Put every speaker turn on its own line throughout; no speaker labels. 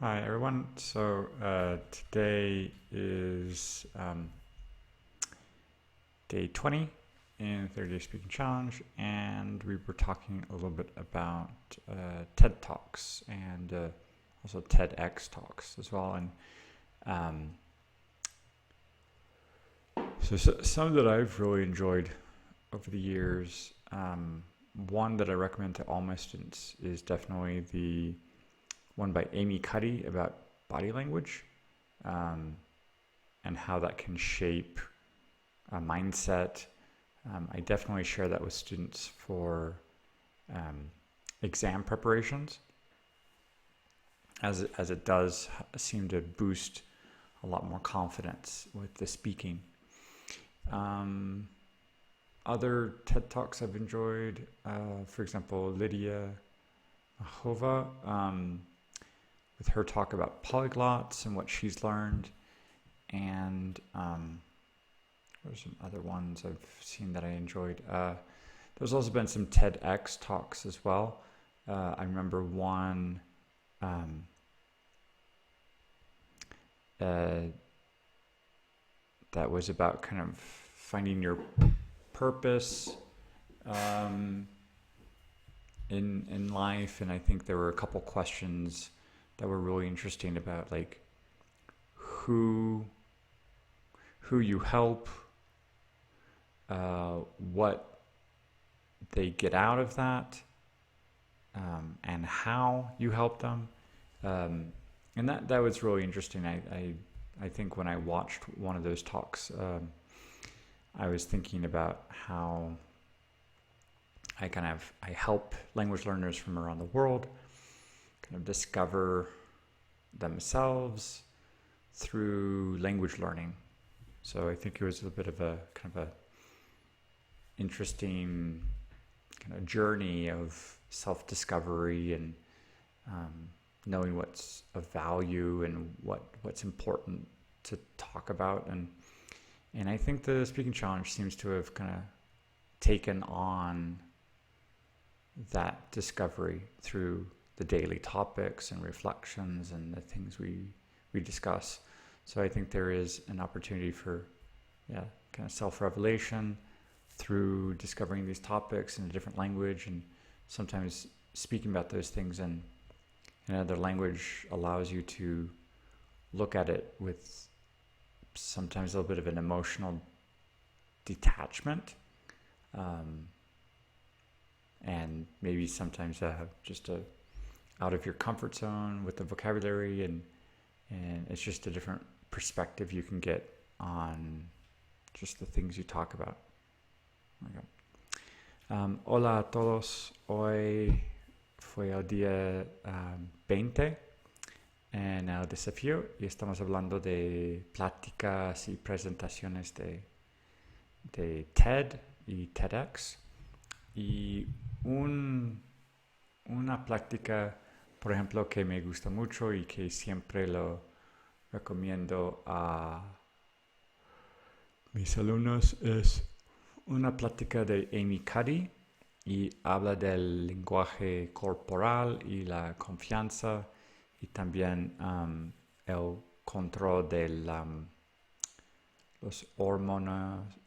Hi everyone. Today is day 20 in 30 Day Speaking Challenge, and we were talking a little bit about TED Talks and also TEDx Talks as well. And some that I've really enjoyed over the years. One that I recommend to all my students is definitely the one by Amy Cuddy about body language, and how that can shape a mindset. I definitely share that with students for exam preparations, as it does seem to boost a lot more confidence with the speaking. Other TED Talks I've enjoyed, for example, Lydia Hova, with her talk about polyglots and what she's learned. And there's some other ones I've seen that I enjoyed. There's also been some TEDx talks as well. I remember one that was about kind of finding your purpose in life, and I think there were a couple questions that were really interesting about like who you help, what they get out of that, and how you help them, and that was really interesting. I think when I watched one of those talks, I was thinking about how I help language learners from around the world kind of discover themselves through language learning. So I think it was a bit of a kind of a interesting kind of journey of self-discovery and knowing what's of value and what's important to talk about. And I think the Speaking Challenge seems to have kind of taken on that discovery through the daily topics and reflections and the things we discuss. So I think there is an opportunity for kind of self-revelation through discovering these topics in a different language, and sometimes speaking about those things in another language allows you to look at it with sometimes a little bit of an emotional detachment, and maybe sometimes just out of your comfort zone with the vocabulary, and it's just a different perspective you can get on just the things you talk about. Okay. Hola a todos. Hoy fue el día 20 en el desafío y estamos hablando de pláticas y presentaciones de TED y TEDx. Y una plática, por ejemplo, que me gusta mucho y que siempre lo recomiendo a mis alumnos es una plática de Amy Cuddy, y habla del lenguaje corporal y la confianza, y también el control de los hormonas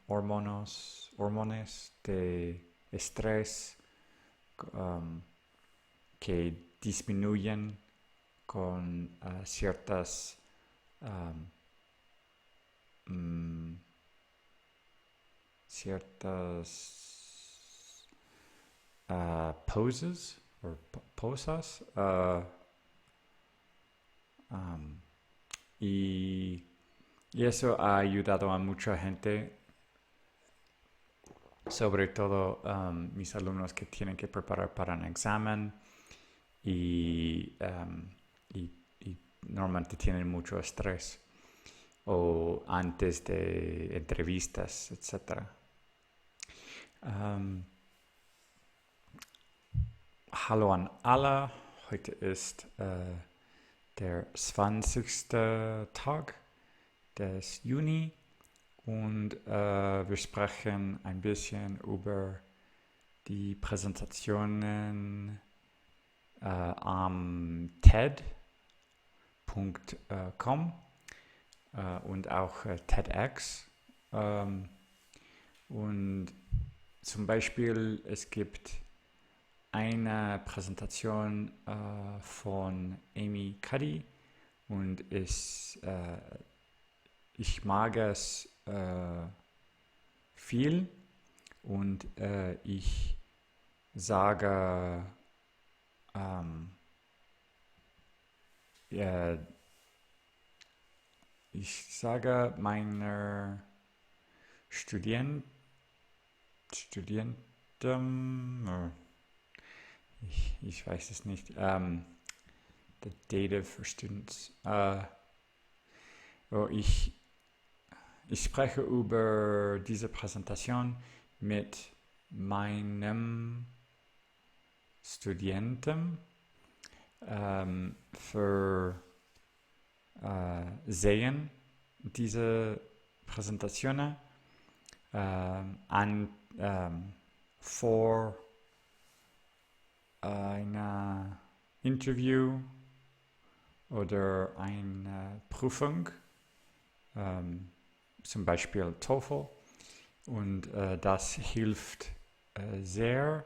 de estrés que disminuyen con ciertas poses or posas, y eso ha ayudado a mucha gente, sobre todo mis alumnos que tienen que preparar para un examen y normalmente tienen mucho estrés, o antes de entrevistas, etc. Hallo an alle, heute ist der 20. Tag des Juni, und wir sprechen ein bisschen über die Präsentationen am TED und auch TEDx. Und zum Beispiel, es gibt eine Präsentation von Amy Cuddy und ich mag es viel und ich sage äh, meiner Studenten, ich weiß es nicht, the data for students. Ich spreche über diese Präsentation mit meinem Studenten für sehen diese Präsentationen vor einer Interview oder eine Prüfung, zum Beispiel TOEFL, und das hilft sehr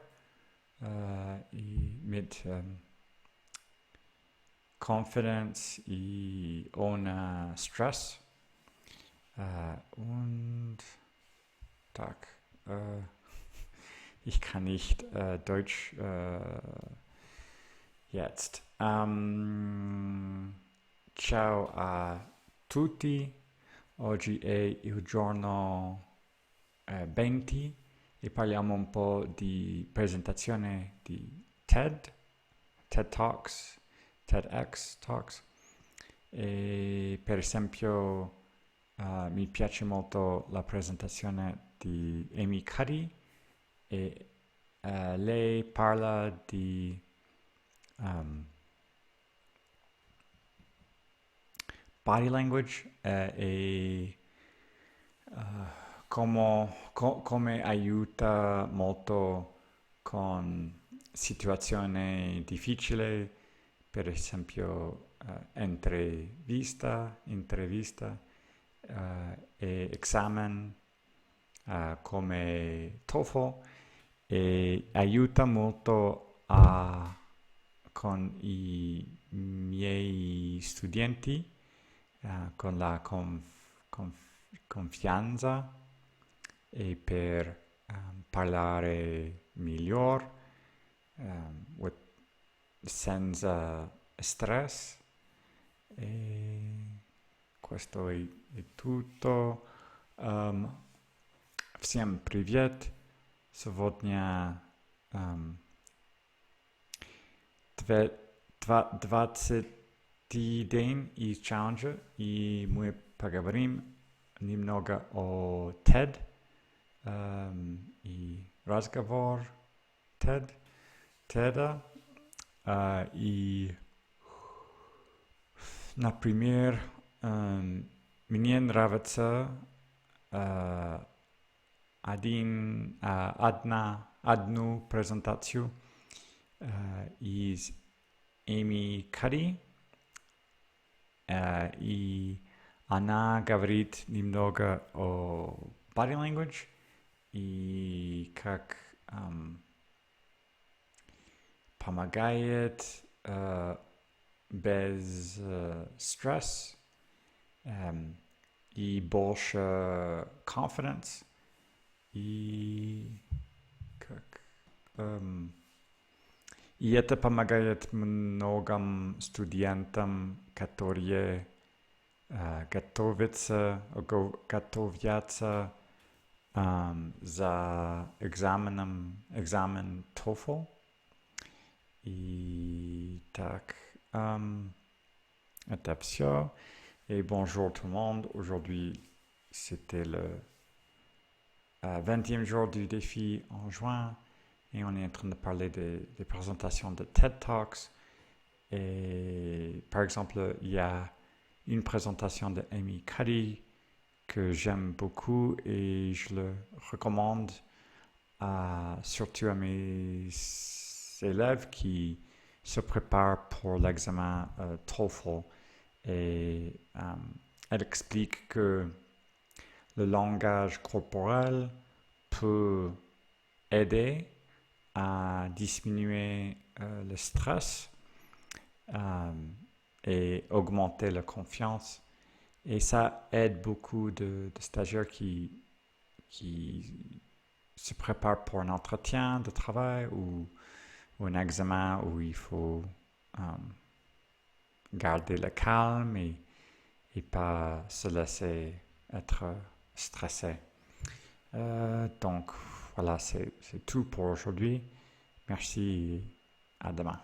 mit Confidence ohne Stress und ich kann nicht Deutsch jetzt. Ciao a tutti, oggi è il giorno 20 e parliamo un po' di presentazione di TED Talks, TEDx Talks. E per esempio mi piace molto la presentazione di Amy Cuddy e lei parla di body language e come aiuta molto con situazioni difficili, per esempio intervista e examen come TOEFL, e aiuta molto con i miei studenti con la confianza e per parlare migliore senza stress. E questo è tutto. Всем привет! Сегодня 20-й день из челленджа, и мы поговорим немного о TED и разговор TED. И, например, мне нравится одну презентацию из Amy Cuddy, и она говорит немного о body language и как помогает без стресс и больше confidence. И это помогает многим студентам, которые готовятся за экзамен TOEFL. И так, это все. Et bonjour tout le monde. Aujourd'hui, c'était le 20e jour du défi en juin. Et on est en train de parler des présentations de TED Talks. Et par exemple, il y a une présentation de Amy Cuddy que j'aime beaucoup et je le recommande surtout à mes élèves qui se préparent pour l'examen TOEFL. Et elle explique que le langage corporel peut aider à diminuer le stress et augmenter la confiance. Et ça aide beaucoup de stagiaires qui se préparent pour un entretien de travail ou un examen où il faut garder le calme et pas se laisser être stressé. Donc voilà, c'est tout pour aujourd'hui. Merci et à demain.